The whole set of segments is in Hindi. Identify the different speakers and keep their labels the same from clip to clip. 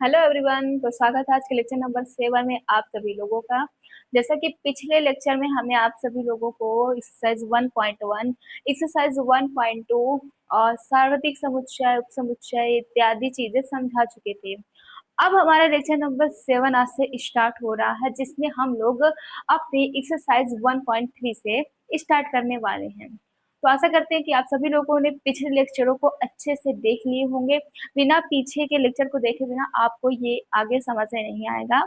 Speaker 1: Hello everyone. तो स्वागत है आज के लेक्चर नंबर 7 में आप सभी लोगों का। जैसा कि पिछले लेक्चर में हमने आप सभी लोगों को एक्सरसाइज 1.1, एक्सरसाइज 1.2 और सार्वत्रिक समुच्चय, उपसमुच्चय इत्यादि चीजें समझा चुके थे। अब हमारा लेक्चर नंबर 7 आज से स्टार्ट हो रहा है, जिसमें हम लोग अपनी एक्सरसाइज 1.3 से स्टार्ट करने वाले हैं। तो आशा करते हैं कि आप सभी लोगों ने पिछले लेक्चरों को अच्छे से देख लिए होंगे। बिना पीछे के लेक्चर को देखे बिना आपको ये आगे समझ में नहीं आएगा।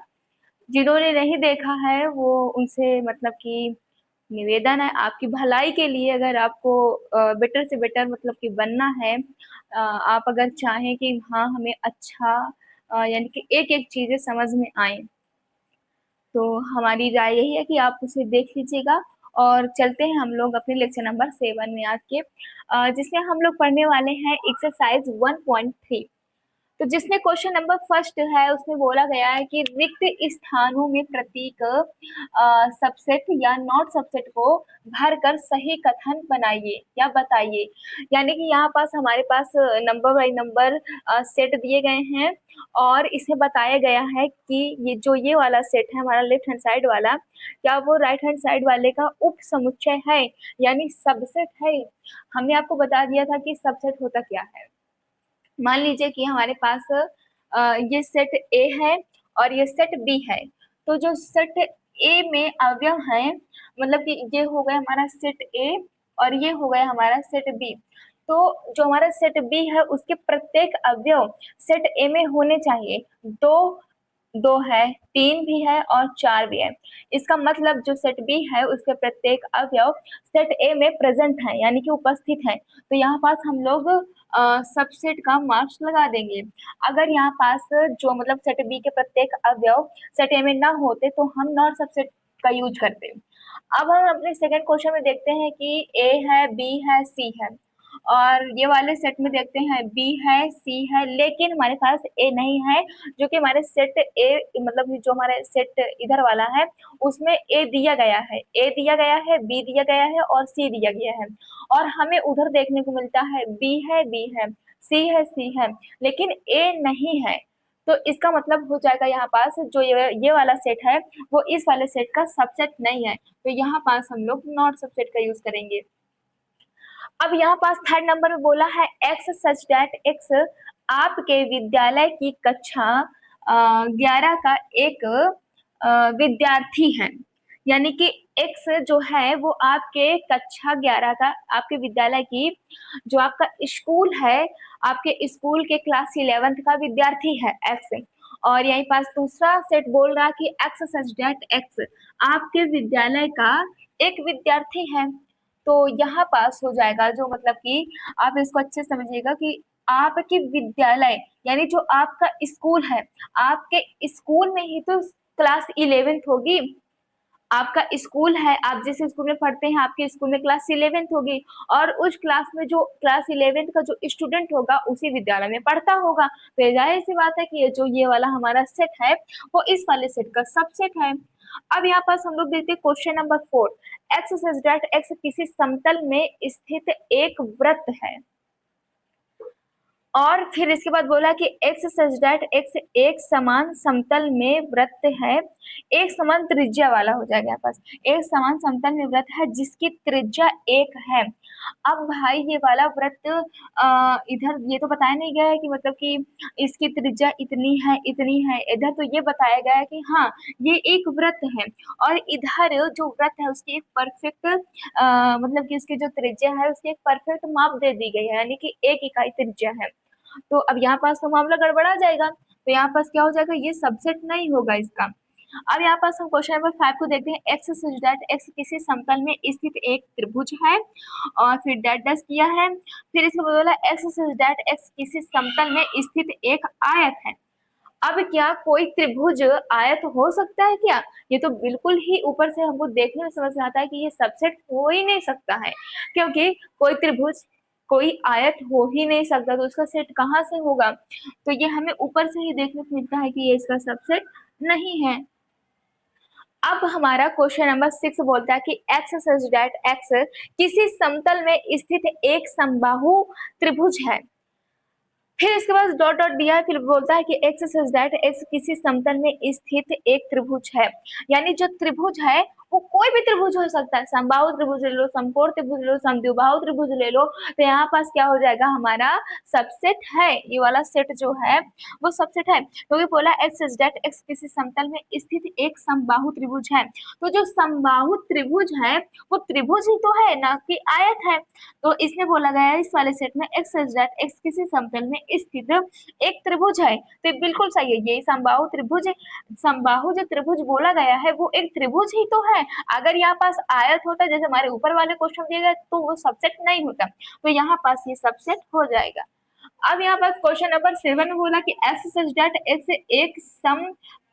Speaker 1: जिन्होंने नहीं देखा है वो उनसे मतलब कि निवेदन है आपकी भलाई के लिए, अगर आपको बेटर से बेटर मतलब कि बनना है, आप अगर चाहें कि हाँ हमें अच्छा यानी कि एक एक चीजें समझ में आए, तो हमारी राय यही है कि आप उसे देख लीजिएगा। और चलते हैं हम लोग अपने लेक्चर नंबर 7 में आज के, जिसमें हम लोग पढ़ने वाले हैं एक्सरसाइज 1.3। तो जिसमें क्वेश्चन नंबर फर्स्ट है उसमें बोला गया है कि रिक्त स्थानों में प्रतीक सबसेट या नॉट सबसेट को भरकर सही कथन बनाइए या बताइए। यानी कि यहाँ पास हमारे पास नंबर बाई नंबर सेट दिए गए हैं और इसे बताया गया है कि ये वाला सेट है हमारा लेफ्ट हैंड साइड वाला, क्या वो राइट हैंड साइड वाले का उप समुच्चय है यानी सबसेट है। हमने आपको बता दिया था कि सबसेट होता क्या है। मान लीजिए कि हमारे पास ये सेट ए है और ये सेट बी है। तो जो सेट ए में अवयव है, मतलब कि ये हो गया हमारा सेट ए और ये हो गया हमारा सेट बी। तो जो हमारा सेट बी है उसके प्रत्येक अवयव सेट ए में होने चाहिए। दो दो है, तीन भी है और चार भी है। इसका मतलब जो सेट बी है उसके प्रत्येक अवयव सेट ए में प्रेजेंट है यानी कि उपस्थित है। तो यहाँ पास हम लोग सबसेट का मार्क्स लगा देंगे। अगर यहाँ पास जो मतलब सेट बी के प्रत्येक अवयव सेट ए में ना होते तो हम नॉट सबसेट का यूज करते। अब हम अपने सेकंड क्वेश्चन में देखते हैं कि ए है, बी है, सी है, और ये वाले सेट में देखते हैं बी है, सी है, लेकिन हमारे पास ए नहीं है। जो कि हमारे सेट ए मतलब जो हमारे सेट इधर वाला है उसमें ए दिया गया है, ए दिया गया है, बी दिया गया है और सी दिया गया है। और हमें उधर देखने को मिलता है बी है, बी है, सी है, सी है, लेकिन ए नहीं है। तो इसका मतलब हो जाएगा यहाँ पास जो ये वाला सेट है वो इस वाले सेट का सबसेट नहीं है। तो यहाँ पास हम लोग नॉट सबसेट का यूज करेंगे। अब यहाँ पास थर्ड नंबर में बोला है एक्स सच डेट एक्स आपके विद्यालय की कक्षा 11 का एक विद्यार्थी है। यानी कि एक्स जो है वो आपके कक्षा 11 का, आपके विद्यालय की जो आपका स्कूल है, आपके स्कूल के क्लास 11th का विद्यार्थी है एक्स। और यहीं पास दूसरा सेट बोल रहा कि एक्स सच डेट एक्स आपके विद्यालय का एक विद्यार्थी है। तो यहाँ पास हो जाएगा जो मतलब कि आप इसको अच्छे से समझिएगा कि आपके विद्यालय यानी जो आपका स्कूल है, आपके स्कूल में ही तो क्लास 11th होगी। आपका स्कूल है, आप जिस स्कूल में पढ़ते हैं आपके स्कूल में क्लास 11th होगी, और उस क्लास में जो क्लास 11th का जो स्टूडेंट होगा उसी विद्यालय में पढ़ता होगा। तो ये जाहिर सी बात है कि ये वाला हमारा सेट है वो इस वाले सेट का सबसेट है। अब यहाँ पास हम लोग देखते हैं question number 4। X such that x किसी समतल में स्थित एक वृत्त है। और फिर इसके बाद बोला कि एक्स सच दैट एक्स एक समान समतल में वृत्त है, एक समान त्रिज्या वाला हो जाएगा। यहाँ पास एक समान समतल में वृत्त है जिसकी त्रिज्या एक है। अब भाई ये वाला वृत्त इधर ये तो बताया नहीं गया है कि मतलब कि इसकी त्रिज्या इतनी है इतनी है। इधर तो ये बताया गया है कि हाँ ये एक वृत्त है, और इधर जो वृत्त है उसकी एक परफेक्ट मतलब कि उसकी जो त्रिज्या है उसकी एक परफेक्ट माप दे दी गई है यानी कि एक इकाई त्रिज्या है। तो अब यहाँ पास तो मामला गड़बड़ा जाएगा। तो यहाँ पास क्या हो जाएगा, ये सबसेट नहीं होगा इसका। अब यहाँ पास हम क्वेश्चन नंबर 5 को देखते हैं। एक्स सच दैट एक्स किसी समतल में स्थित एक त्रिभुज है, और फिर डैट डैश किया है। फिर इसको बोला एक्स सच दैट एक्स किसी समतल में स्थित एक आयत है। अब क्या कोई त्रिभुज आयत हो सकता है क्या? ये तो बिल्कुल ही ऊपर से हमको देखने में समझ में आता है कि ये सबसेट हो ही नहीं सकता है, क्योंकि कोई त्रिभुज कोई आयत हो ही नहीं सकता, तो उसका सेट कहाँ से होगा? तो ये हमें ऊपर से ही देखने को मिलता है कि ये इसका सबसेट नहीं है। अब हमारा क्वेश्चन नंबर 6 बोलता है कि एक्स सच दैट एक्स किसी समतल में स्थित एक समबाहु त्रिभुज है। फिर इसके बाद डॉट डॉट दिया है, फिर बोलता है कि एक्स सच दैट एक्स किसी समतल में स्थित एक त्रिभुज है। यानी जो त्रिभुज है वो कोई भी त्रिभुज हो सकता है, समबाहु त्रिभुज ले लो, समकोण त्रिभुज ले लो, समद्विबाहु त्रिभुज ले लो, तो यहाँ पास क्या हो जाएगा, हमारा सबसेट है, ये वाला सेट जो है वो सबसेट है, क्योंकि बोला एक्स सच दैट एक्स किसी समतल में स्थित एक समबाहु त्रिभुज है। तो जो समबाहु त्रिभुज है वो त्रिभुज ही तो है ना कि आयत है। तो इसमें बोला गया है इस वाले सेट में एक्स सच दैट एक्स किसी समतल में स्थित एक त्रिभुज है, तो ये बिल्कुल सही है, ये समबाहु त्रिभुज है। समबाहु जो त्रिभुज बोला गया है वो एक त्रिभुज ही तो है। अगर यहाँ पास आयत होता जैसे हमारे ऊपर वाले क्वेश्चन दिए गए तो वो सबसेट नहीं होता, तो यहाँ पास ये सबसेट हो जाएगा। अब यहाँ पास क्वेश्चन नंबर 7 में बोला कि एक्स सच दैट एक्स एक सम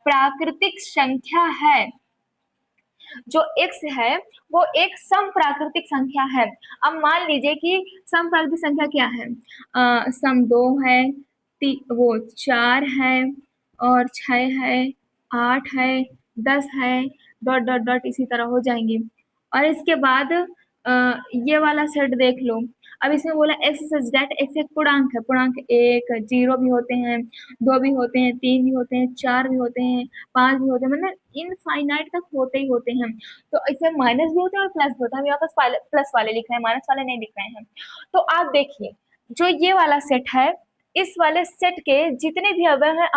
Speaker 1: प्राकृतिक संख्या है। जो x है वो एक सम प्राकृतिक संख्या है। अब मान लीजिए कि सम प्राकृतिक संख्या क्या है, सम 2 है, वो 4 है और 6 है, 8 है, 10 है, डॉट डॉट डॉट इसी तरह हो जाएंगे। और इसके बाद ये वाला सेट देख लो। अब इसमें बोला एक्स सच दैट एक्स एक पूर्णांक है, पूर्णांक 1 0 भी होते हैं, 2 भी होते हैं, 3 भी होते हैं, 4 भी होते हैं, 5 भी होते हैं, मतलब इनफाइनाइट तक होते ही होते हैं। तो इसमें माइनस भी होते हैं और प्लस भी होता है, हम यहाँ पर प्लस वाले लिख रहे हैं, माइनस वाले नहीं लिख रहे हैं। तो आप देखिए जो ये वाला सेट है, इस वाले सेट के जितने भी अवयव हैं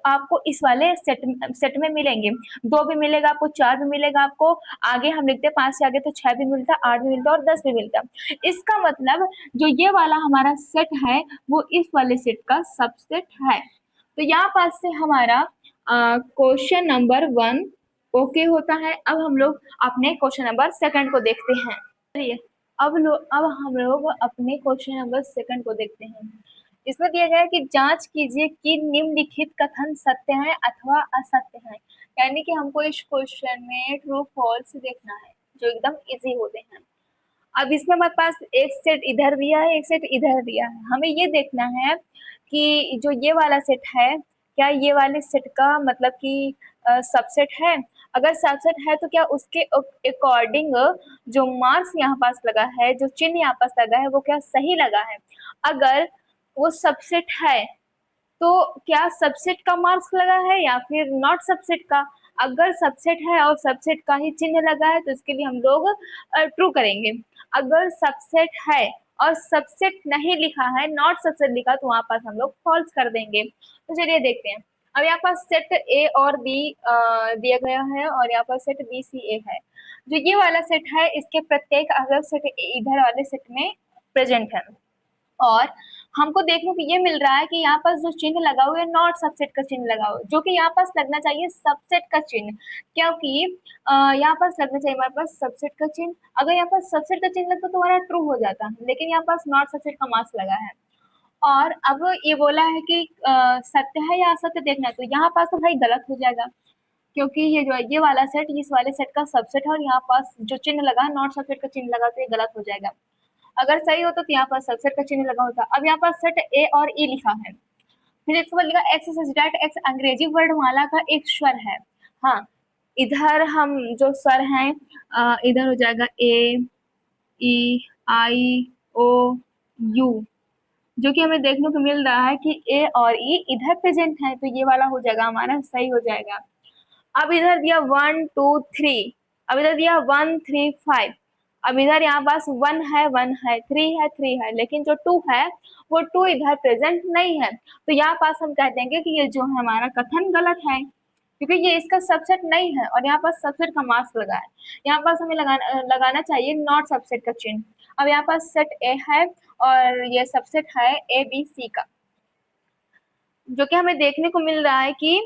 Speaker 1: आपको इस वाले सेट में मिलेंगे। 2 भी मिलेगा आपको, 4 भी मिलेगा आपको, आगे हम लिखते हैं 5 से आगे तो 6 भी मिलता, 8 भी मिलता और 10 भी मिलता। इसका मतलब जो ये वाला हमारा सेट है वो इस वाले सेट का सबसेट है। तो यहाँ पास से हमारा क्वेश्चन नंबर 1 ओके होता है। अब हम लोग अपने क्वेश्चन नंबर 2 को देखते हैं। चलिए अब हम लोग अपने क्वेश्चन नंबर 2 को देखते हैं। इसमें दिया गया है कि जांच कीजिए कि निम्नलिखित कथन सत्य है अथवा असत्य है। यानी कि हमको इस क्वेश्चन में ट्रू फॉल्स देखना है, जो एकदम इजी होते हैं। अब इसमें हमारे पास एक सेट इधर दिया है, एक सेट इधर दिया है, हमें ये देखना है कि जो ये वाला सेट है क्या ये वाले सेट का मतलब कि सबसेट है। अगर सबसेट है तो क्या उसके अकॉर्डिंग जो मार्क्स यहाँ पास लगा है, जो चिन्ह यहाँ पास लगा है वो क्या सही लगा है। अगर वो सबसेट है तो क्या सबसेट का मार्क्स लगा है या फिर नॉट सबसेट का। अगर सबसेट है और सबसेट का ही चिन्ह लगा है तो इसके लिए हम लोग ट्रू करेंगे। अगर सबसेट है और सबसेट नहीं लिखा है, नॉट सबसेट लिखा, तो वहां पास हम लोग फॉल्स कर देंगे। तो चलिए देखते हैं। अब यहाँ पास सेट ए और बी दिया गया है और यहाँ पर सेट बी सी ए है। जो ये वाला सेट है इसके प्रत्येक अगर सेट इधर वाले सेट में प्रेजेंट है और हमको देखने को ये मिल रहा है कि यहाँ पास जो चिन्ह लगा हुआ है नॉट सबसेट का चिन्ह लगा हुआ है, जो कि यहाँ पास लगना चाहिए सबसेट का चिन्ह, क्योंकि यहाँ पास लगना चाहिए हमारे पास सबसेट का चिन्ह। अगर यहाँ पास सबसेट का चिन्ह लगता तो हमारा ट्रू हो जाता, लेकिन यहाँ पास नॉट सबसेट का मार्क्स लगा है। और अब ये बोला है कि सत्य है या असत्य देखना है, तो यहाँ पास तो भाई गलत हो जाएगा, क्योंकि ये जो है ये वाला सेट इस वाले सेट का सबसेट है और यहाँ पास जो चिन्ह लगा है नॉट सबसेट का चिन्ह लगा तो ये गलत हो जाएगा। अगर सही होता तो यहाँ पर सबसेट का चिन्ह लगा होता। अब यहाँ पर सेट ए और ई लिखा है, फिर इसके बाद लिखा एक्स सच दैट एक्स अंग्रेजी वर्णमाला का एक स्वर है। हाँ, इधर हम जो स्वर हैं इधर हो जाएगा ए, ई, आई, ओ, यू, जो कि हमें देखने को मिल रहा है कि ए और ई इधर प्रेजेंट है, तो ये वाला हो जाएगा हमारा सही हो जाएगा। अब इधर दिया 1 2 3, अब इधर दिया 1 3 5, अब इधर यहाँ पास 1 है 1 है 3 है 3 है, लेकिन जो 2 है वो 2 इधर प्रेजेंट नहीं है, तो यहाँ पास हम कह देंगे कि ये जो है हमारा कथन गलत है, क्योंकि ये इसका सबसेट नहीं है और यहाँ पास सबसेट का मार्क्स लगा है। यहाँ पास हमें लगाना चाहिए नॉट सबसेट का चिन्ह। अब यहाँ पास सेट ए है और ये सबसेट है ए बी सी का, जो कि हमें देखने को मिल रहा है कि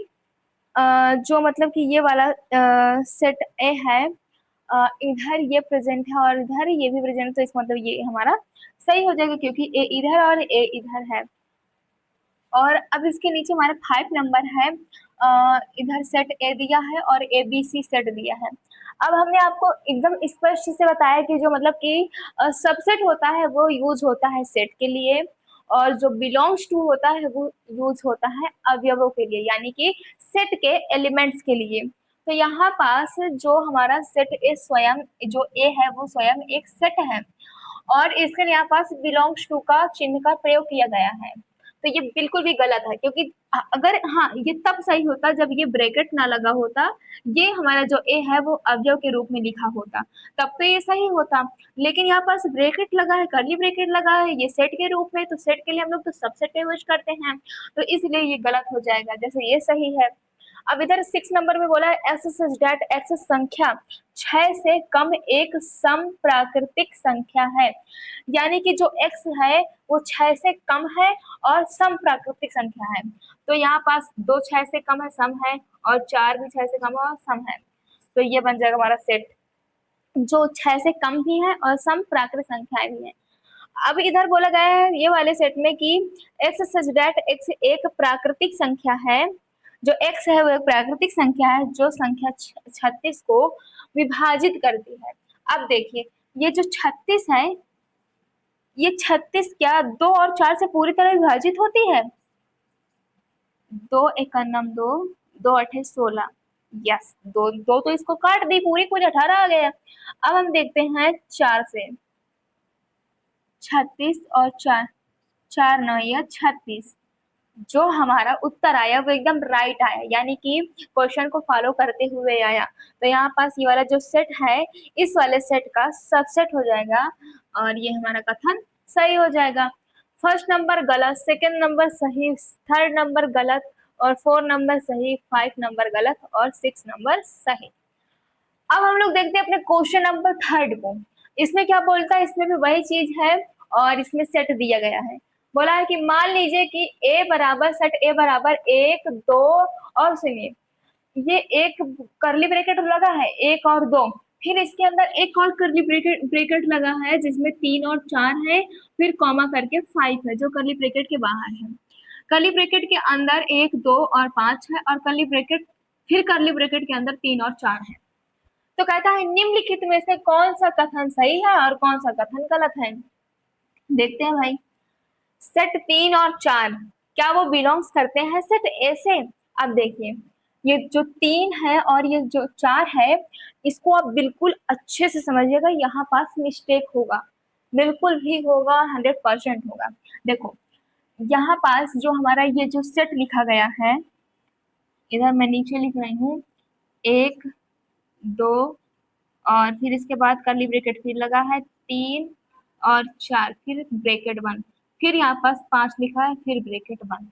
Speaker 1: जो मतलब कि ये वाला सेट ए है इधर ये प्रेजेंट है और इधर ये भी प्रेजेंट है, तो इसका मतलब ये हमारा सही हो जाएगा क्योंकि ए इधर और ए इधर है। और अब इसके नीचे हमारा 5 नंबर है, इधर सेट ए दिया है और ए बी सी सेट दिया है। अब हमने आपको एकदम स्पष्ट से बताया कि जो मतलब कि सबसेट होता है वो यूज होता है सेट के लिए और जो बिलोंग्स टू होता है वो यूज होता है अवयवों के लिए, यानी कि सेट के एलिमेंट्स के लिए। तो यहाँ पास जो हमारा सेट ए स्वयं जो ए है वो स्वयं एक सेट है और इसके लिए यहाँ पास बिलोंग्स टू का चिन्ह का प्रयोग किया गया है। तो ये बिल्कुल भी गलत है, क्योंकि अगर हाँ ये तब सही होता जब ये ब्रैकेट ना लगा होता, ये हमारा जो ए है वो अवयव के रूप में लिखा होता, तब तो ये सही होता। लेकिन यहाँ पास ब्रैकेट लगा है, कर्ली ब्रैकेट लगा है, ये सेट के रूप में, तो सेट के लिए हम लोग तो सबसेट का यूज करते हैं, तो इसलिए ये गलत हो जाएगा, जैसे ये सही है। अब इधर 6 नंबर में बोला है एक्स सच दैट एक्स संख्या 6 से कम एक सम प्राकृतिक संख्या है, यानी कि जो एक्स है वो 6 से कम है और सम प्राकृतिक संख्या है। तो यहाँ पास 2 6 से कम है, सम है, और 4 भी 6 से कम है और सम है, तो ये बन जाएगा हमारा सेट जो 6 से कम भी है और सम प्राकृतिक संख्याएं भी है। अब इधर बोला गया है ये वाले सेट में कि एक्स सच दैट एक्स एक प्राकृतिक संख्या है, जो एक्स है वो एक प्राकृतिक संख्या है जो संख्या 36 को विभाजित करती है। अब देखिए ये जो 36 है, ये 36 क्या 2 और 4 से पूरी तरह विभाजित होती है? 2 एकन्नम 2, 2 अठे 16, यस, दो दो तो इसको काट दी, पूरी कुछ 18 आ गया। अब हम देखते हैं 4 से, 36 और 4, 4 9 या 36, जो हमारा उत्तर आया वो एकदम राइट आया, यानी कि क्वेश्चन को फॉलो करते हुए आया। तो यहाँ पास ये वाला जो सेट है इस वाले सेट का सबसेट हो जाएगा और ये हमारा कथन सही हो जाएगा। फर्स्ट नंबर गलत, सेकंड नंबर सही, थर्ड नंबर गलत, और 4 नंबर सही, 5 नंबर गलत और 6 नंबर सही। अब हम लोग देखते हैं अपने क्वेश्चन नंबर थर्ड को। इसमें क्या बोलता है, इसमें भी वही चीज है और इसमें सेट दिया गया है। बोला है कि मान लीजिए कि ए बराबर सेट ए बराबर 1 2 और सुनिए ये एक करली ब्रैकेट लगा है 1 और 2, फिर इसके अंदर एक और करली ब्रैकेट ब्रैकेट लगा है जिसमें 3 और 4 है, फिर कॉमा करके 5 है जो करली ब्रैकेट के बाहर है। करली ब्रैकेट के अंदर 1 2 और 5 है और करली ब्रैकेट फिर करली ब्रैकेट के अंदर 3 और 4 है। तो कहता है निम्नलिखित में से कौन सा कथन सही है और कौन सा कथन गलत है। देखते हैं भाई, सेट 3 और 4 क्या वो बिलोंग्स करते हैं सेट ए से? अब देखिए ये जो 3 है और ये जो 4 है इसको आप बिल्कुल अच्छे से समझिएगा, यहाँ पास मिस्टेक होगा, बिल्कुल भी होगा, 100% होगा। देखो यहाँ पास जो हमारा ये जो सेट लिखा गया है, इधर मैं नीचे लिख रही हूँ 1 2 और फिर इसके बाद कर्ली ब्रैकेट फिर लगा है 3 और 4, फिर ब्रैकेट बंद, फिर यहाँ पास 5 लिखा है, फिर ब्रैकेट बंद।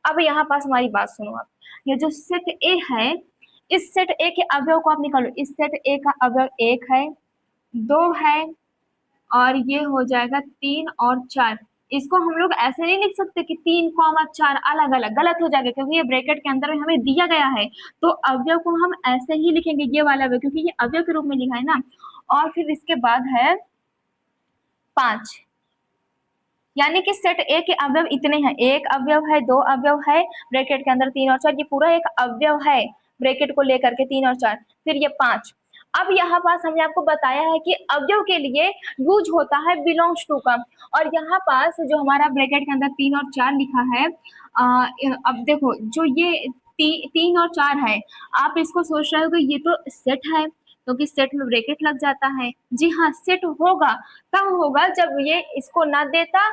Speaker 1: अब यहाँ पास हमारी बात सुनो, आप ये जो सेट ए है इस सेट ए के अवयव को आप निकालो। इस सेट ए का अवयव 1 है, 2 है और ये हो जाएगा 3 और 4। इसको हम लोग ऐसे नहीं लिख सकते कि 3 4 अलग अलग, गलत हो जाएगा क्योंकि ये ब्रैकेट के अंदर हमें दिया गया है। तो अवयव को हम ऐसे ही लिखेंगे ये वाला अवयव, क्योंकि ये अवयव के रूप में लिखा है ना। और फिर इसके बाद है 5, यानी कि सेट ए के अवयव इतने हैं, एक अवयव है, 2 अवयव है, ब्रैकेट के अंदर 3 और 4, ये पूरा एक अवयव है ब्रैकेट को लेकर के 3 और 4, फिर ये 5। अब यहाँ पास हमने आपको बताया है कि अवयव के लिए यूज होता है बिलोंग्स टू का, और यहाँ पास जो हमारा ब्रैकेट के अंदर 3 और 4 लिखा है, अब देखो जो ये 3 और 4 है, आप इसको सोच रहे हो कि ये तो सेट है क्योंकि सेट में ब्रैकेट लग जाता है। जी हाँ, सेट होगा तब होगा जब ये इसको ना देता,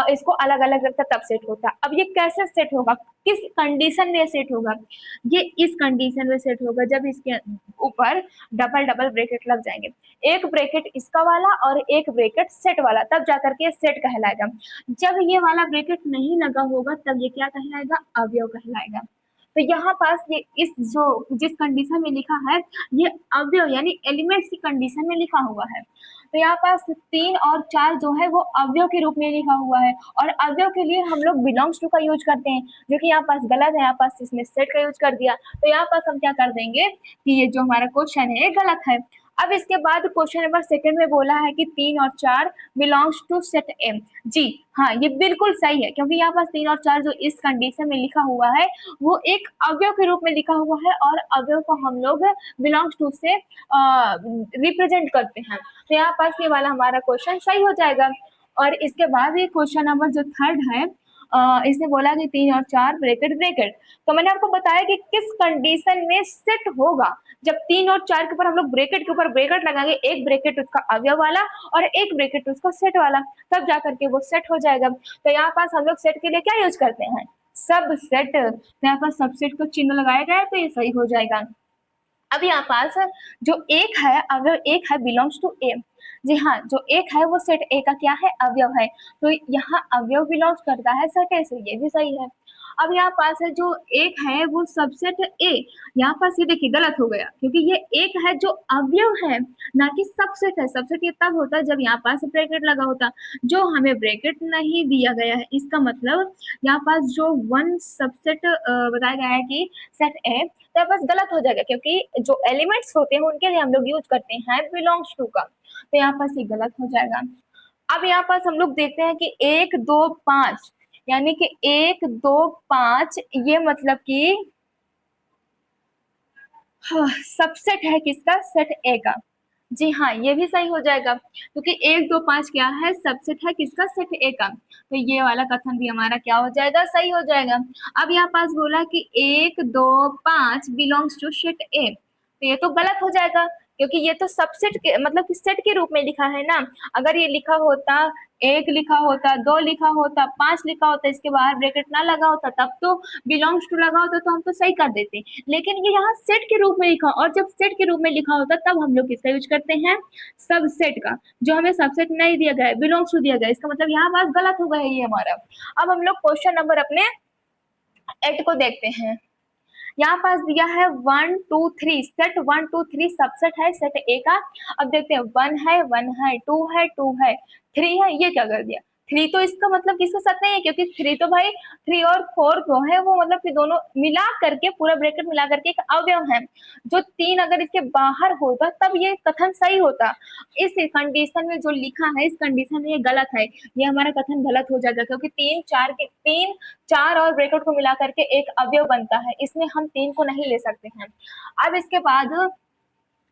Speaker 1: इसको अलग अलग रखता तब सेट होता। अब ये कैसे सेट होगा, किस कंडीशन में सेट होगा? ये इस कंडीशन में सेट होगा जब इसके ऊपर डबल डबल ब्रैकेट लग जाएंगे, एक ब्रैकेट इसका वाला और एक ब्रैकेट सेट वाला, तब जाकर के सेट कहलाएगा। जब ये वाला ब्रैकेट नहीं लगा होगा तब ये क्या कहलाएगा, अवयव कहलाएगा। तो यहाँ पास ये इस जो जिस कंडीशन में लिखा है ये अवयव यानी एलिमेंट्स की कंडीशन में लिखा हुआ है। तो यहाँ पास 3 और 4 जो है वो अवयव के रूप में लिखा हुआ है, और अवयव के लिए हम लोग बिलोंग्स टू का यूज करते हैं, जो कि यहाँ पास गलत है, यहाँ पास इसमें सेट का यूज कर दिया। तो यहाँ पास हम क्या कर देंगे कि ये जो हमारा क्वेश्चन है गलत है। अब इसके बाद क्वेश्चन नंबर सेकंड में बोला है कि 3 और 4 बिलोंग्स टू सेट एम। जी हाँ, ये बिल्कुल सही है क्योंकि यहाँ पास 3 और 4 जो इस कंडीशन में लिखा हुआ है वो एक अवयव के रूप में लिखा हुआ है, और अवयव को हम लोग बिलोंग्स टू से रिप्रेजेंट करते हैं। तो यहाँ पास ये वाला हमारा क्वेश्चन सही हो जाएगा। और इसके बाद ये क्वेश्चन नंबर जो थर्ड है इसने बोला कि 3 और 4 ब्रैकेट ब्रैकेट, तो मैंने आपको बताया कि किस कंडीशन में सेट होगा, जब 3 और 4 के ऊपर हम लोग ब्रैकेट के ऊपर ब्रैकेट लगाएंगे, एक ब्रैकेट उसका अवयव वाला और एक ब्रैकेट उसका सेट वाला, तब जा करके वो सेट हो जाएगा। तो यहाँ पास हम लोग सेट के लिए क्या यूज करते हैं, सब सेट, तो यहाँ पर सबसेट को चिन्ह लगाया गया है तो ये सही हो जाएगा। अब यहाँ पास जो एक है अवयव एक है बिलोंग्स टू ए, जी हाँ, जो एक है वो सेट ए का क्या है, अवयव है, तो यहाँ अवयव बिलोंग्स करता है सेट ए से, ये भी सही है। अब यहाँ पास है जो एक है वो सबसेट ए, यहाँ पास ये देखिए गलत हो गया क्योंकि ये एक है जो अवयव है ना कि सबसेट है। सबसेट ये तब होता है जब यहाँ पास ब्रैकेट लगा होता, जो हमें ब्रैकेट नहीं दिया गया है, इसका मतलब यहाँ पास जो वन सबसेट बताया गया है कि सेट ए, तो बस गलत हो जाएगा क्योंकि जो एलिमेंट्स होते हैं उनके लिए हम लोग यूज करते हैं बिलोंग्स टू का, तो यहाँ पास ये गलत हो जाएगा। अब यहाँ पास हम लोग देखते हैं कि 1 2 5, यानी कि 1 2 5 ये मतलब कि सबसेट है किसका, सेट ए का, जी हाँ, ये भी सही हो जाएगा क्योंकि 1 2 5 क्या है, सबसेट है किसका, सेट ए का, तो ये वाला कथन भी हमारा क्या हो जाएगा, सही हो जाएगा। अब यहाँ पास बोला कि 1 2 5 बिलोंग्स टू सेट ए, तो ये तो गलत हो जाएगा क्योंकि ये तो सबसेट के मतलब कि सेट के रूप में लिखा है ना। अगर ये लिखा होता, एक लिखा होता, दो लिखा होता, 5 लिखा होता, इसके बाहर ब्रैकेट ना लगा होता, तब तो बिलोंग्स टू लगा होता तो हम तो सही कर देते, लेकिन ये यहाँ सेट के रूप में लिखा, और जब सेट के रूप में लिखा होता तब हम लोग किसका यूज करते हैं, सबसेट का, जो हमें सबसेट नहीं दिया गया है, बिलोंग्स टू दिया गया है, इसका मतलब यहाँ बात गलत हो गया है ये हमारा। अब हम लोग क्वेश्चन नंबर अपने 8 को देखते हैं। यहाँ पास दिया है 1 2 3, सेट 1 2 3 सबसेट है सेट ए का। अब देखते हैं 1 है 2 है 3 है, ये क्या कर दिया, 3 तो इसका मतलब किसके साथ नहीं है क्योंकि 3 तो भाई 3 और 4 जो है वो मतलब कि दोनों मिला करके पूरा ब्रैकेट मिला करके एक अवयव है। जो 3 अगर इसके बाहर होता तब ये कथन सही होता, इस कंडीशन में जो लिखा है इस कंडीशन में ये गलत है, ये हमारा कथन गलत हो जाएगा क्योंकि 3 4 और ब्रैकेट को मिला करके एक अवयव बनता है, इसमें हम 3 को नहीं ले सकते हैं। अब इसके बाद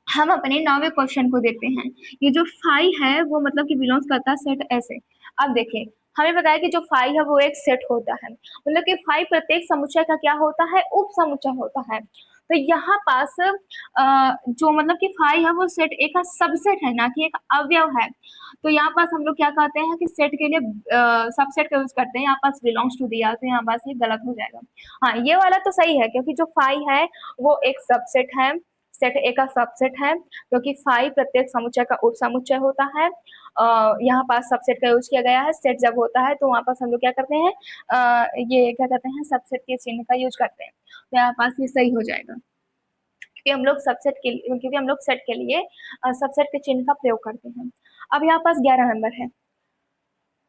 Speaker 1: हम अपने 9वें क्वेश्चन को देखते हैं। ये जो 5 है वो मतलब कि बिलोंग्स करता है सेट ऐसे। अब देखिए हमें बताया कि जो 5 है वो एक सेट होता है, मतलब कि 5 प्रत्येक समुच्चय का क्या होता है, उप समुच्चय होता है। तो यहाँ पास जो मतलब कि 5 है वो सेट ए का सबसेट है ना कि एक अवयव है। तो यहाँ पास हम लोग क्या कहते हैं कि सेट के लिए सबसेट का यूज करते हैं, यहाँ पास बिलोंग्स टू दिया तो यहाँ पास ये गलत हो जाएगा। हाँ, ये वाला तो सही है क्योंकि जो 5 है वो एक सबसेट है, सेट ए का सबसेट है, क्योंकि 5 प्रत्येक समुच्चय का उप समुच्चय होता है। यहाँ पास सबसेट का यूज किया गया है, सेट जब होता है तो वहाँ पास हम लोग क्या करते हैं, ये क्या कहते हैं, सबसेट के चिन्ह का यूज करते हैं, तो यहाँ पास ये सही हो जाएगा क्योंकि हम लोग सबसेट के लिए, क्योंकि हम लोग सेट के लिए सबसेट के चिन्ह का प्रयोग करते हैं। अब यहाँ पास 11 नंबर है।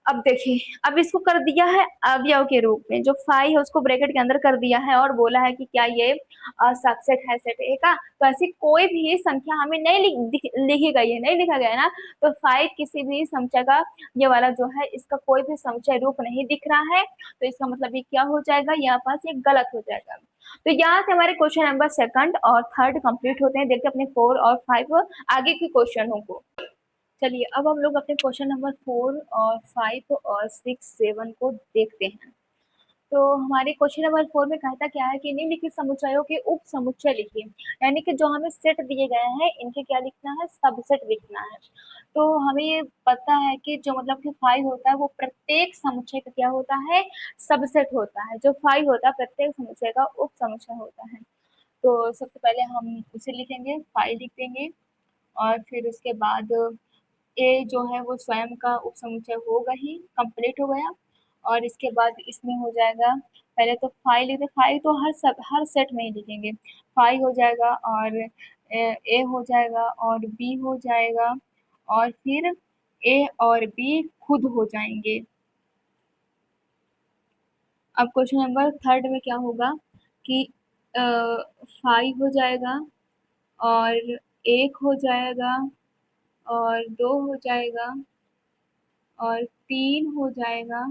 Speaker 1: अब देखिए, अब इसको कर दिया है अवयव के रूप में, जो 5 है उसको ब्रैकेट के अंदर कर दिया है और बोला है कि क्या ये सबसेट है सेट ए का, तो ऐसी कोई भी संख्या हमें नहीं लिखी गई है, नहीं लिखा गया है ना, तो 5 किसी भी समुच्चय का, ये वाला जो है इसका कोई भी समुच्चय रूप नहीं दिख रहा है, तो इसका मतलब ये क्या हो जाएगा, यहाँ पास ये गलत हो जाएगा। तो यहाँ से हमारे क्वेश्चन नंबर 2nd और 3rd कंप्लीट होते हैं। देखते हैं अपने 4 और 5 आगे के क्वेश्चनों को। चलिए अब हम लोग अपने क्वेश्चन नंबर 4 और 5 और 6 7 को देखते हैं। तो हमारे क्वेश्चन नंबर 4 में कहता क्या है कि निम्नलिखित समुच्चयों के उप समुच्चय लिखिए, यानी कि जो हमें सेट दिए गए हैं इनके क्या लिखना है, सबसेट लिखना है। तो हमें ये पता है कि जो मतलब कि 5 होता है वो प्रत्येक समुच्चय का क्या होता है, सबसेट होता है। जो 5 होता है प्रत्येक समुच्चय का उप समुच्चय होता है। तो सबसे पहले हम उसे लिखेंगे, 5 लिख देंगे और फिर उसके बाद ए जो है वो स्वयं का उपसमुच्चय होगा ही, कंप्लीट हो गया। और इसके बाद इसमें हो जाएगा, पहले तो 5 लिखते, 5 तो हर सेट में ही लिखेंगे, 5 हो जाएगा और ए हो जाएगा और बी हो जाएगा और फिर ए और बी खुद हो जाएंगे। अब क्वेश्चन नंबर 3rd में क्या होगा कि 5 हो जाएगा और 1 हो जाएगा और 2 हो जाएगा और 3 हो जाएगा।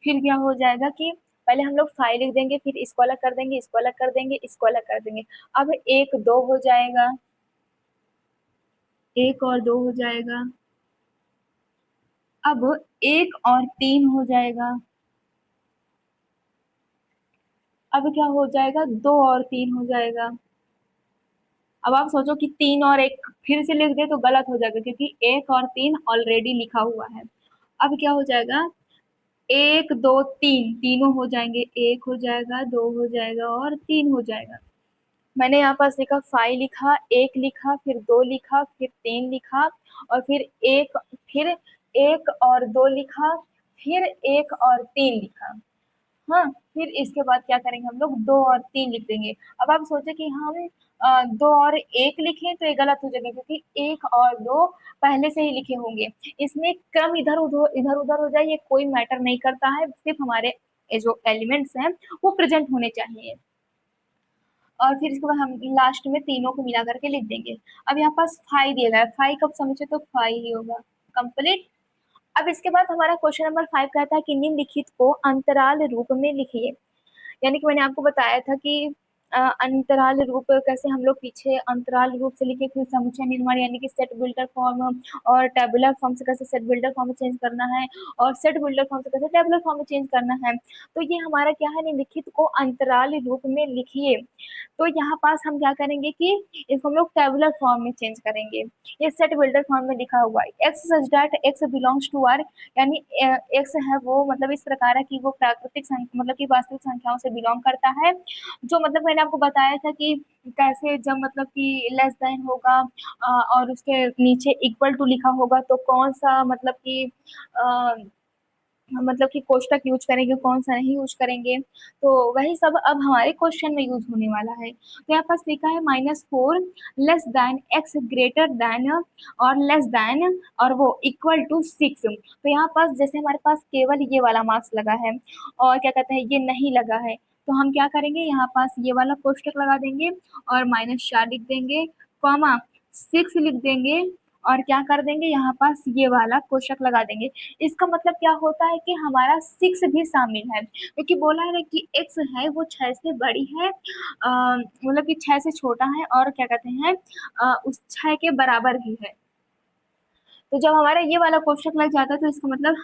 Speaker 1: फिर क्या हो जाएगा कि पहले हम लोग 5 लिख देंगे, फिर इसको अलग कर देंगे, इसको अलग कर देंगे, इसको अलग कर देंगे। अब 1 2 हो जाएगा, 1 और 2 हो जाएगा। अब 1 और 3 हो जाएगा, अब क्या हो जाएगा, 2 और 3 हो जाएगा। अब आप सोचो कि 3 और 1 फिर से लिख दे तो गलत हो जाएगा, क्योंकि 1 और 3 ऑलरेडी लिखा हुआ है। अब क्या हो जाएगा, 1 2 3 तीनों हो जाएंगे, 1 हो जाएगा, 2 हो जाएगा और 3 हो जाएगा। मैंने यहाँ पास लिखा 5 लिखा, 1 लिखा, फिर 2 लिखा, फिर 3 लिखा, और फिर 1 और 2 लिखा, फिर 1 और 3 लिखा। हाँ, फिर इसके बाद क्या करेंगे, हम लोग 2 और 3 लिख देंगे। अब आप सोचे कि हम 2 और 1 लिखें तो ये गलत हो जाएगा, क्योंकि 1 और 2 पहले से ही लिखे होंगे। इसमें क्रम इधर उधर हो जाए ये कोई मैटर नहीं करता है, सिर्फ हमारे ये जो एलिमेंट्स हैं वो प्रेजेंट होने चाहिए। और फिर इसके बाद हम लास्ट में तीनों को मिला करके लिख देंगे। अब यहाँ पास 5 दिया गया है, 5 कब समझे तो 5 ही होगा। कंप्लीट। अब इसके बाद हमारा क्वेश्चन नंबर 5 कहता है कि निम्नलिखित को अंतराल रूप में लिखिए। यानी कि मैंने आपको बताया था कि अंतराल रूप कैसे हम लोग पीछे अंतराल रूप से लिखे, फिर समुच्चय निर्माण यानी कि सेट बिल्डर फॉर्म, और टेबुलर फॉर्म से कैसे सेट बिल्डर फॉर्म में चेंज करना है, और सेट बिल्डर फॉर्म से कैसे टेबुलर फॉर्म में चेंज करना है। तो ये हमारा क्या है, निम्नलिखित को अंतराल रूप में लिखिए। तो यहाँ पास हम क्या करेंगे कि इसको हम लोग टेबुलर फॉर्म में चेंज करेंगे। ये सेट बिल्डर फॉर्म में लिखा हुआ है, x such that x belongs to R, यानी एक्स है वो मतलब इस प्रकार है कि वो प्राकृतिक मतलब कि वास्तविक संख्याओं से बिलोंग करता है। जो मतलब मैंने आपको बताया था कि कैसे जब मतलब कि लेस देन होगा और उसके नीचे इक्वल टू लिखा होगा तो कौन सा मतलब कि मतलब कि कोष्टक यूज करेंगे, कौन सा नहीं यूज करेंगे। तो वही सब अब हमारे क्वेश्चन में यूज होने वाला है। तो यहाँ पास लिखा है -4 less than x greater than और लेस देन और वो इक्वल टू 6। तो यहाँ पास जैसे हमारे पास केवल ये वाला मार्क्स लगा है और क्या कहते हैं ये नहीं लगा है, तो हम क्या करेंगे, यहाँ पास ये वाला कोष्टक लगा देंगे और -4 लिख देंगे, कॉमा 6 लिख देंगे, और क्या कर देंगे, यहाँ पास ये वाला कोष्टक लगा देंगे। इसका मतलब क्या होता है कि हमारा 6 भी शामिल है, क्योंकि बोला है ना कि एक्स है वो 6 से बड़ी है, मतलब कि 6 से छोटा है और क्या कहते हैं उस 6 के बराबर भी है। तो जब हमारा ये वाला कोष्टक लग जाता है तो इसका मतलब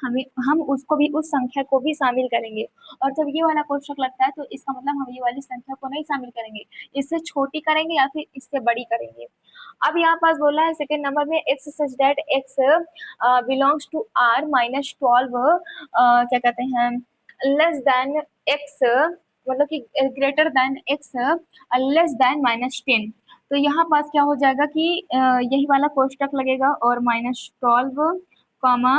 Speaker 1: हम उसको भी उस संख्या को भी शामिल करेंगे, और जब ये वाला कोष्टक लगता है तो इसका मतलब हम ये वाली संख्या को नहीं शामिल करेंगे, इससे छोटी करेंगे या फिर इससे बड़ी करेंगे। अब यहाँ पास बोला है सेकेंड नंबर में x such that x belongs to R -12 क्या कहते हैं लेस देन एक्स, मतलब कि greater than x less than -10। तो यहाँ पास क्या हो जाएगा कि यही वाला कोष्टक लगेगा और -12 कॉमा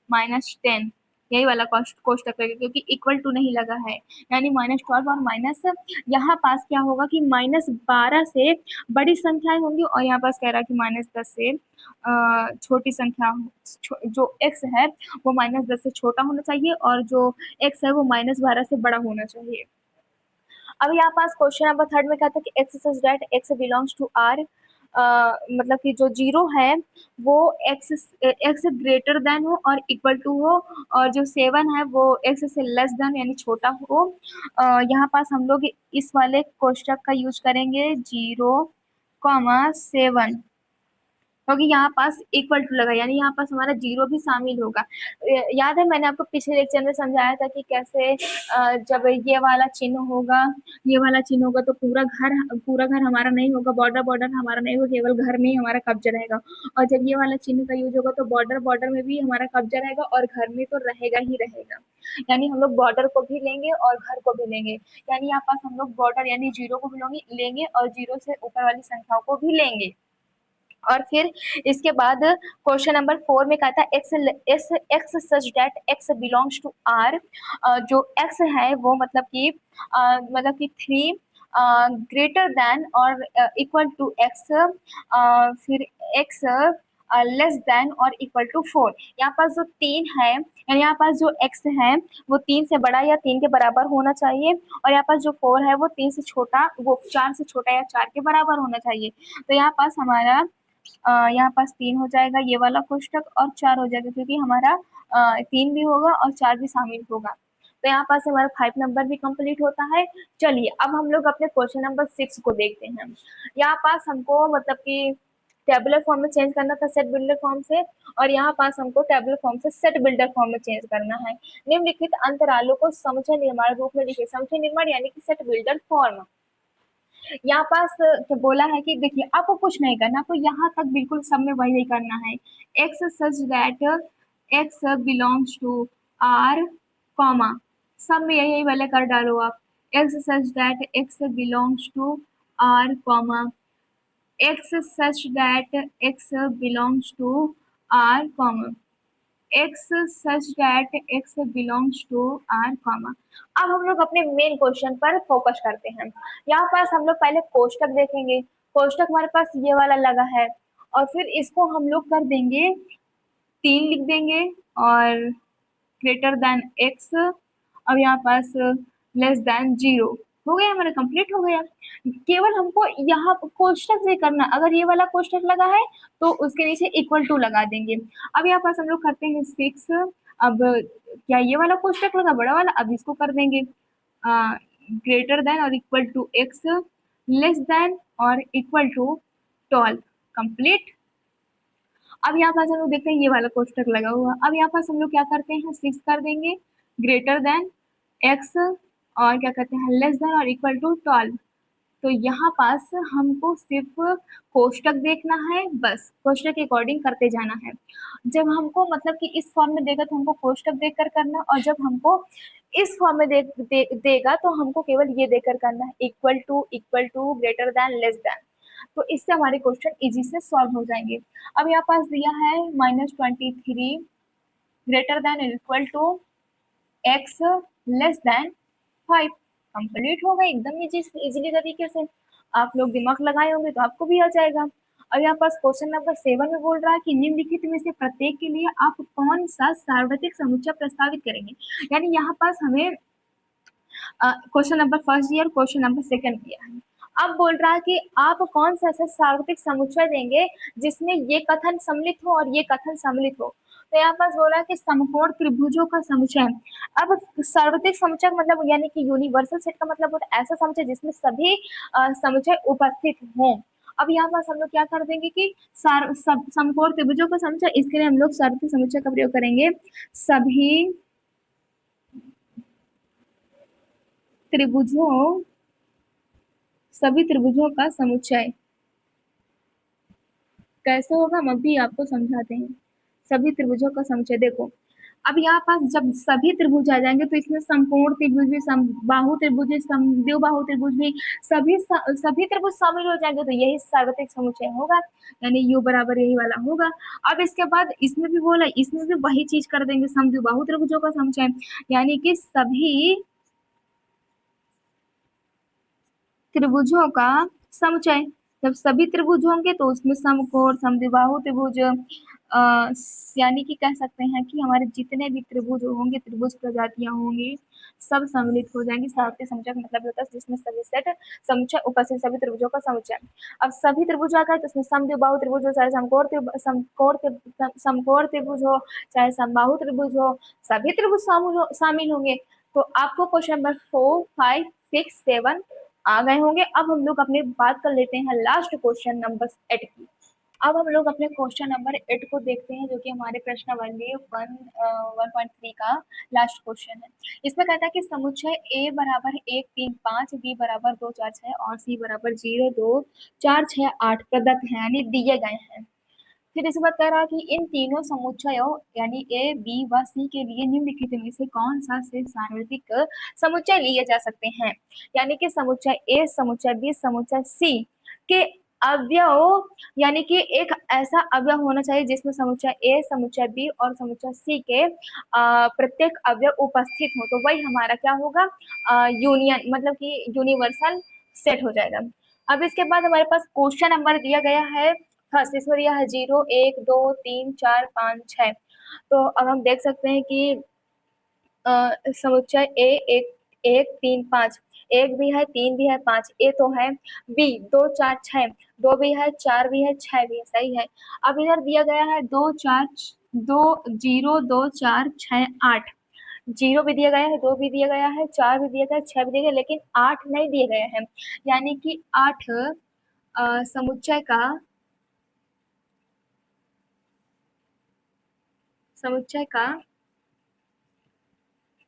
Speaker 1: -10 यही वाला कोष्टक लगेगा, क्योंकि इक्वल टू नहीं लगा है। यानी -12 और माइनस, यहाँ पास क्या होगा कि -12 से बड़ी संख्याएं होंगी, और यहाँ पास कह रहा है कि -10 से छोटी संख्या, जो x है वो -10 से छोटा होना चाहिए और जो x है वो -12 से बड़ा होना चाहिए। अब यहाँ पास क्वेश्चन नंबर 3 में कहता है कि x such that x belongs to R, मतलब कि जो 0 है वो एक्स ग्रेटर देन हो और इक्वल टू हो, और जो 7 है वो एक्स से लेस देन यानी छोटा हो। यहाँ पास हम लोग इस वाले कोष्टक का यूज करेंगे 0, 7, क्योंकि यहाँ पास इक्वल टू लगा, यानी यहाँ पास हमारा 0 भी शामिल होगा। याद है मैंने आपको पिछले लेक्चर में समझाया था कि कैसे जब ये वाला चिन्ह होगा, ये वाला चिन्ह होगा तो पूरा घर हमारा नहीं होगा, बॉर्डर बॉर्डर हमारा नहीं होगा, केवल घर में ही हमारा कब्जा रहेगा। और जब ये वाला चिन्ह का यूज होगा तो बॉर्डर बॉर्डर में भी हमारा कब्जा रहेगा और घर में तो रहेगा ही रहेगा। यानी हम लोग बॉर्डर को भी लेंगे और घर को भी लेंगे, यानी यहाँ पास हम लोग बॉर्डर यानी 0 को भी लेंगे और 0 से ऊपर वाली संख्याओं को भी लेंगे। और फिर इसके बाद क्वेश्चन नंबर 4 में कहता है x such that x belongs to R, जो एक्स है वो मतलब कि 3 ग्रेटर देन और इक्वल टू एक्स, फिर एक्स लेस देन और इक्वल टू 4। यहाँ पास जो 3 है, यानी यहाँ पास जो x है वो 3 से बड़ा या 3 के बराबर होना चाहिए, और यहाँ पास जो 4 है वो 3 से छोटा, वो 4 से छोटा या 4 के बराबर होना चाहिए। तो यहाँ पास हमारा यहाँ पास 3 हो जाएगा ये वाला कोष्टक, और 4 हो जाएगा, क्योंकि हमारा 3 भी होगा और 4 भी शामिल होगा। तो यहाँ पास हमारा 5 नंबर भी कंप्लीट होता है। चलिए अब हम लोग अपने क्वेश्चन नंबर 6 को देखते हैं। यहाँ पास हमको मतलब कि टेबुलर फॉर्म में चेंज करना था सेट बिल्डर फॉर्म से, और यहाँ पास हमको टेबुलर फॉर्म से सेट बिल्डर फॉर्म में चेंज करना है। निम्नलिखित अंतरालों को समुच्चय निर्माण रूप में लिखिए। समुच्चय निर्माण यानी कि सेट बिल्डर फॉर्म। यहाँ पास बोला है कि देखिए आपको कुछ नहीं करना, आपको यहाँ तक बिल्कुल सब में वही करना है। X such that x belongs to R comma, सब में यही वाले कर डालो आप। X such that x belongs to R comma, x such that x belongs to R comma, x such that x belongs to R comma. अब हम लोग अपने मेन क्वेश्चन पर फोकस करते हैं। यहाँ पास हम लोग पहले कोष्टक देखेंगे। कोष्टक हमारे पास ये वाला लगा है, और फिर इसको हम लोग कर देंगे 3 लिख देंगे, और ग्रेटर देन एक्स, अब यहाँ पास लेस देन 0 हो गया, हमारा कंप्लीट हो गया। केवल हमको यहाँ कोष्टक से करना, अगर ये वाला कोष्टक लगा है तो उसके नीचे इक्वल टू लगा देंगे। अब यहाँ पास हम लोग करते हैं 6, अब क्या ये वाला कोष्टक लगा बड़ा वाला, अब इसको कर देंगे ग्रेटर देन और equal to x, less than और इक्वल टू 12, कंप्लीट। अब यहाँ पास हम लोग देखते हैं ये वाला कोष्टक लगा हुआ, अब यहाँ पास हम लोग क्या करते हैं 6 कर देंगे ग्रेटर देन एक्स, और क्या करते हैं लेस देन और इक्वल टू 12। तो यहाँ पास हमको सिर्फ कोष्टक देखना है, बस कोष्टक के अकॉर्डिंग करते जाना है। जब हमको मतलब कि इस फॉर्म में देगा तो हमको कोष्टक देकर करना, और जब हमको इस फॉर्म में देगा तो हमको केवल ये देकर करना है, equal to greater than less than. तो इससे हमारे क्वेश्चन इजी से सॉल्व हो जाएंगे। अब यहाँ पास दिया है -23 greater than equal to x less than 5, complete होगा एकदम इजीली तरीके से। आप लोग दिमाग लगाए होंगे तो आपको भी आ जाएगा। अब यहाँ पास क्वेश्चन नंबर 7 में बोल रहा है कि निम्नलिखित में से प्रत्येक के लिए आप कौन सा सार्वत्रिक समुच्चय प्रस्तावित करेंगे। यानी यहाँ पास हमें क्वेश्चन नंबर फर्स्ट दिया और क्वेश्चन नंबर सेकंड दिया है। अब बोल रहा है कि आप कौन सा ऐसा सार्वत्रिक समुच्चय देंगे जिसमें ये कथन सम्मिलित हो और ये कथन सम्मिलित हो। तो यहाँ पास बोला कि समकोण त्रिभुजों का समुच्चय। अब सार्वत्रिक समुच्चय मतलब यानी कि यूनिवर्सल सेट का मतलब होता है ऐसा समुच्चय जिसमें सभी समुच्चय उपस्थित हों। अब यहाँ पास हम लोग क्या कर देंगे कि समकोण त्रिभुजों का समुच्चय, इसके लिए हम लोग सार्वत्रिक समुच्चय का प्रयोग करेंगे। सभी त्रिभुजों का समुच्चय कैसे होगा हम अभी आपको समझाते हैं। सभी त्रिभुजों का समुच्चय देखो, अब यहाँ पास जब सभी त्रिभुज आ जाएंगे तो इसमें समकोण त्रिभुज भी, बाहु त्रिभुज भी, समद्विबाहु त्रिभुज भी, सभी त्रिभुज शामिल हो जाएंगे तो यही सार्वत्रिक समुच्चय होगा, यानी U बराबर यही वाला होगा। अब इसके बाद इसमें भी बोला, इसमें भी वही चीज कर देंगे, समद्विबाहु त्रिभुजों का समुच्चय, यानी कि सभी त्रिभुजों का समुच्चय। जब सभी त्रिभुज होंगे तो उसमें समकोण समद्विबाहु त्रिभुज, यानी कि कह सकते हैं कि हमारे जितने भी त्रिभुज होंगे, त्रिभुज प्रजातियां होंगी, सब सम्मिलित हो जाएंगी। सार्वत्रिक समुच्चय का मतलब होता है जिसमें सभी सेट समुच्चय उपस्थित सभी त्रिभुजों का समुच्चय। अब सभी त्रिभुज आ गए तो उसमें समद्विबाहु त्रिभुज हो, चाहे समकोण त्रिभुज हो, चाहे समबाहु त्रिभुज हो, सभी त्रिभुज शामिल होंगे। तो आपको क्वेश्चन नंबर 4, 5, 6, 7 आ गए होंगे। अब हम लोग अपने बात कर लेते हैं लास्ट क्वेश्चन नंबर 8 की। अब हम लोग अपने क्वेश्चन नंबर 8 को देखते हैं, जो कि हमारे प्रश्नावली 1.3 का लास्ट क्वेश्चन है। इसमें कहता है कि समुच्चय A बराबर 1, 3, 5, B बराबर 2, 4, 6 और C बराबर 0, 2, 4, 6, 8 प्रदत्त है, यानी दिए गए हैं। फिर इस बात कह रहा है कि इन तीनों समुच्चयों यानी A, B व C के लिए निम्नलिखित में से कौन सा से सार्वत्रिक समुच्चय लिए जा सकते हैं। यानी कि समुच्चय A, समुच्चय B, समुच्चय C के अवयव, यानी कि एक ऐसा अवयव होना चाहिए जिसमें समुच्चय A, समुच्चय B और समुच्चय C के प्रत्येक अवयव उपस्थित हो, तो वही हमारा क्या होगा, यूनियन, मतलब कि यूनिवर्सल सेट हो जाएगा। अब इसके बाद हमारे पास क्वेश्चन नंबर दिया गया है फर्स्ट, इसमें दिया है 0, 1, 2, 3, 4, 5, 6। तो अब हम देख सकते हैं कि समुच्चय A 1, 1, 3, 5, 1 भी है, 3 भी है, 5 A तो है, B 2, 4, 6, 2 भी है, 4 भी है, 6 भी है, सही है। अब इधर दिया गया है 2, 4, 2, 0, 2, 4, 6, 8, 0 भी दिया गया है, 2 भी दिया गया है, 4 भी दिया गया है, 6 भी दिया गया, लेकिन 8 नहीं दिए गए हैं, यानी कि 8 समुच्चय का समुच्चय का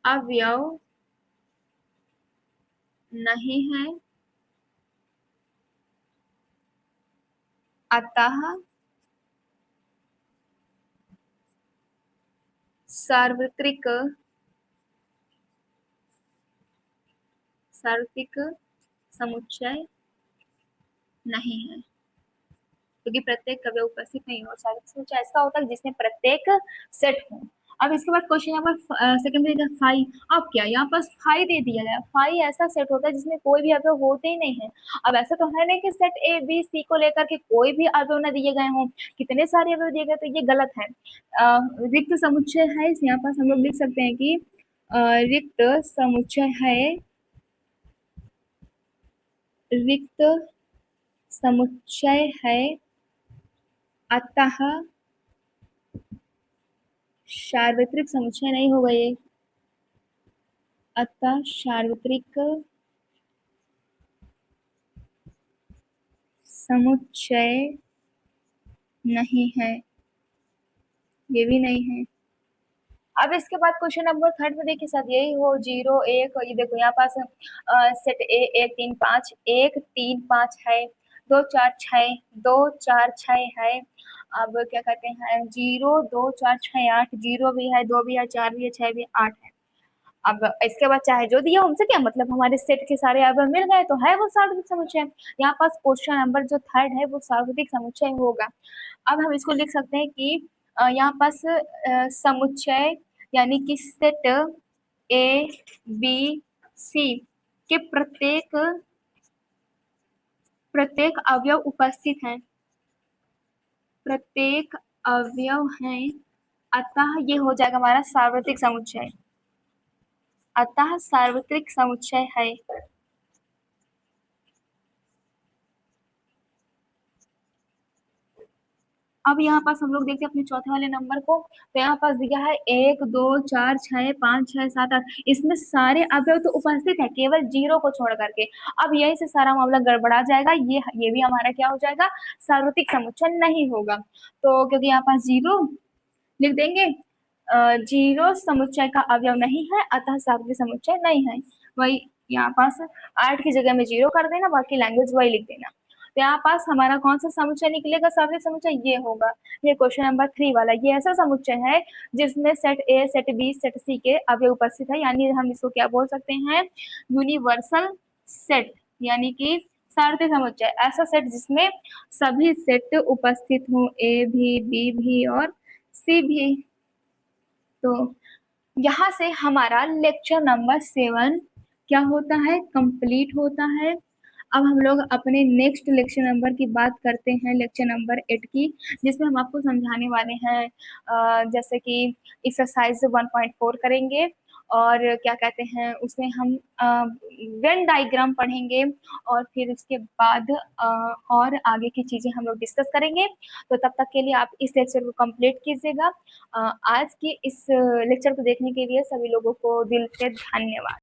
Speaker 1: अवयव नहीं है, अतः सार्वत्रिक समुच्चय नहीं है, क्योंकि प्रत्येक अवयव उपस्थित नहीं हो। सार्वत्रिक समुच्चय ऐसा होता है जिसमें प्रत्येक सेट हो। अब इसके बाद क्वेश्चन नंबर सेकंड में फाइव। अब क्या यहाँ पर फाइव दे दिया गया। फाइव ऐसा सेट होता है जिसमें कोई भी अवयव होते ही नहीं है। अब ऐसा तो है नहीं कि सेट ए बी सी को लेकर के कोई भी अवयव न दिए गए हों, कितने सारे अवयव दिए गए, तो ये गलत है। रिक्त समुच्चय है, यहाँ पर हम लोग लिख सकते हैं कि रिक्त समुच्चय है, रिक्त समुच्चय है, अतः सार्वत्रिक समुच्चय नहीं होगा ये, अतः सार्वत्रिक समुच्चय नहीं है, ये भी नहीं है। अब इसके बाद क्वेश्चन नंबर थर्ड में देखिए साथ यही हो 0 1, ये देखो यहाँ पास सेट ए 1 3 5 1 3 5 है, 2 4 6 2 4 6 है। अब क्या कहते हैं 0 2 4 6 8, 0 भी है, 2 भी है, 4 भी है, 6 भी है, 8 है। अब इसके बाद चाहे जो दिया हमसे क्या मतलब, हमारे सेट के सारे अवयव मिल गए तो है वो सार्वत्रिक समुच्चय। यहाँ पास क्वेश्चन नंबर जो थर्ड है वो सार्वत्रिक समुच्चय होगा। अब हम इसको लिख सकते हैं कि यहाँ पास समुच्चय यानी कि सेट ए बी सी के प्रत्येक अवयव उपस्थित हैं, प्रत्येक अवयव हैं, अतः ये हो जाएगा हमारा सार्वत्रिक समुच्चय, अतः सार्वत्रिक समुच्चय है। अब यहाँ पास हम लोग देखते हैं अपने चौथे वाले नंबर को, तो यहाँ पास दिया है 1 2 4 6 5 6 7 8, इसमें सारे अवयव तो उपस्थित है केवल 0 को छोड़ करके। अब यही से सारा मामला गड़बड़ा जाएगा, ये भी हमारा क्या हो जाएगा, सार्वत्रिक समुच्चय नहीं होगा। तो क्योंकि यहाँ पास 0 लिख देंगे, 0 समुच्चय का अवयव नहीं है, अतः सार्वत्रिक समुच्चय नहीं है। वही यहाँ पास 8 की जगह में 0 कर देना, बाकी लैंग्वेज वही लिख देना। तो यहाँ पास हमारा कौन सा समुच्चय निकलेगा, सार्वत्रिक समुच्चय ये होगा। ये क्वेश्चन नंबर 3 वाला, ये ऐसा समुच्चय है जिसमें set A set B set C के अवयव उपस्थित है, यानी हम इसको क्या बोल सकते हैं, यूनिवर्सल सेट, यानी कि सार्वत्रिक समुच्चय ऐसा सेट जिसमें सभी सेट उपस्थित हो, ए भी बी भी और सी भी। तो यहाँ से हमारा लेक्चर नंबर 7 क्या होता है, कंप्लीट होता है। अब हम लोग अपने नेक्स्ट लेक्चर नंबर की बात करते हैं, लेक्चर नंबर 8 की, जिसमें हम आपको समझाने वाले हैं जैसे कि एक्सरसाइज 1.4 करेंगे, और क्या कहते हैं उसमें हम वेन डायग्राम पढ़ेंगे, और फिर उसके बाद और आगे की चीज़ें हम लोग डिस्कस करेंगे। तो तब तक के लिए आप इस लेक्चर को कंप्लीट कीजिएगा। आज की इस लेक्चर को देखने के लिए सभी लोगों को दिल से धन्यवाद।